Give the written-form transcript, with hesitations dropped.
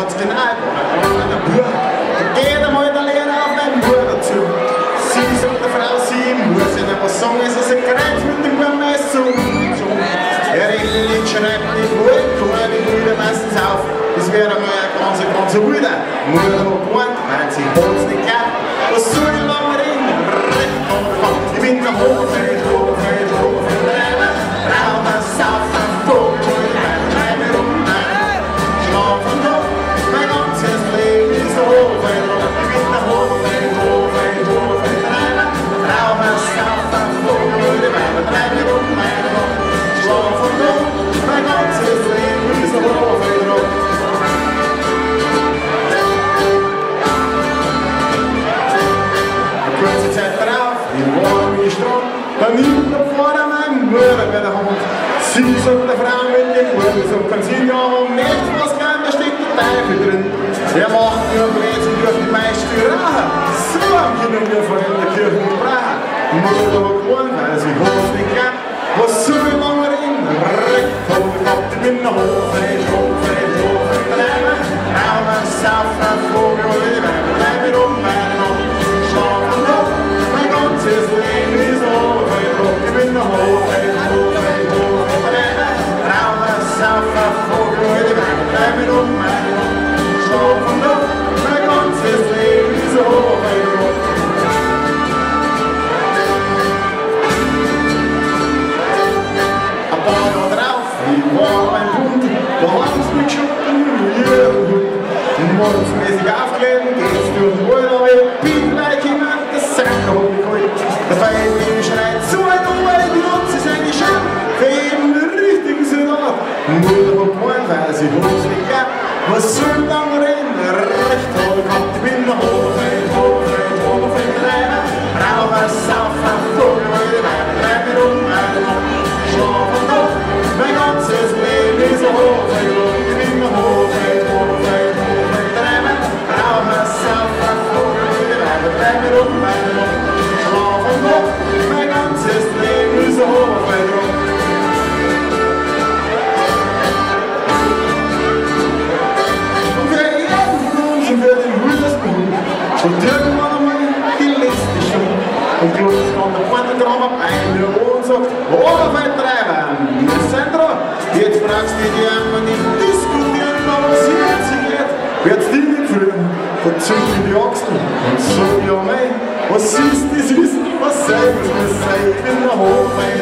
hat es genau. Da geht einmal der Lehrer auf meinen Bruder zu. Sie sagt der Frau, sie muss ihnen was sagen, es ist ein Kreuz mit dem Messer. Er redet, schreibt nicht wohl, kann die Brüder meistens auf. Das wäre einmal ein ganzer Bruder. Mutter hat gemeint, weil sie hat es nicht gehabt. Was soll ich lange reden? Recht kommt davon. Ich bin der Hochfeld, Hochfeld, Hochfeld. Raucher, Saufer, Vogel, treib mich rum, schlaf und hoch. Mein ganzes Leben ist der Hochfeld. Ich bin der Hochfeld, Hochfeld, Hochfeld. Raucher, Saufer, Vogel, treib mich rum, schlaf und hoch. Mein ganzes Leben ist der Hochfeld. Kurze Zeit drauf, ich war am Strand, dann nimmt er vorne meinen Bruder bei der Hand. Sie sagt der Frau mit dem Bruder, sagt, kann sie ja haben nicht was kann, da steckt der Teufel drin. Er macht nur Blödsinn durch die meiste Rache. So haben Kinder wir vor in der Kirche gebracht. Die Mutter hat gewonnen, weil sie hat es nicht gehabt. Was soll ich lange reden? Recht hat gehabt, ich bin der Hochfeld, Hochfeld, Hochfeld, bleiben. Raucher, Saufer, Vogel, bleib mir um meine Hand. Das Leben ist Hochfeld, ich bin der Hochfeld, Hochfeld, Hochfeld. Raucher, Saufer, Vogel, bleib mit meine Hand. Schlaf und hoch, mein ganzes Leben ist Hochfeld. Ein paar Jahre drauf, ich war beim Hund, da haben sie mich geschoben, jeder Hund. Mordsmäßig aufgelegen, geht's durch den Wald, aber ich bin gleich jemand, das sagt der Hund geholt. Der Feindling schreit so ein Unwald, die Nutze ist eine Scham, für jeden richtigen Soldat. Mutter hat gemeint, weil sie uns nicht gab, was soll dann reden? Recht hat gehabt, ich bin der Hochfeld, Hochfeld, Hochfeld, Reiner. Raucher, Saufer, Vogel, treib mich um meine Hand. Schlaf und hoch, mein ganzes Leben ist ein Hochfeld, ich bin der Hochfeld, Hochfeld, Hochfeld, Reiner. Raucher, Saufer, Vogel, treib mich um meine Hand. Schlaf und hoch, mein ganzes Leben ist ein Hochfeld. Und für jeden von uns und für den Hütersbund und irgendwann einmal die letzte Stunde. Und plötzlich kommt der Vordergramm ab ein Büro und sagt, Oberfeldtreiber, wir sind dran. Jetzt brauchst du die einmal nicht diskutieren, aber was jetzt geht, wird's die nicht führen. Da zünden die Achsen und sagen, ja mei, was ist das ist, was sei, was sei, ich bin der Hochfeld.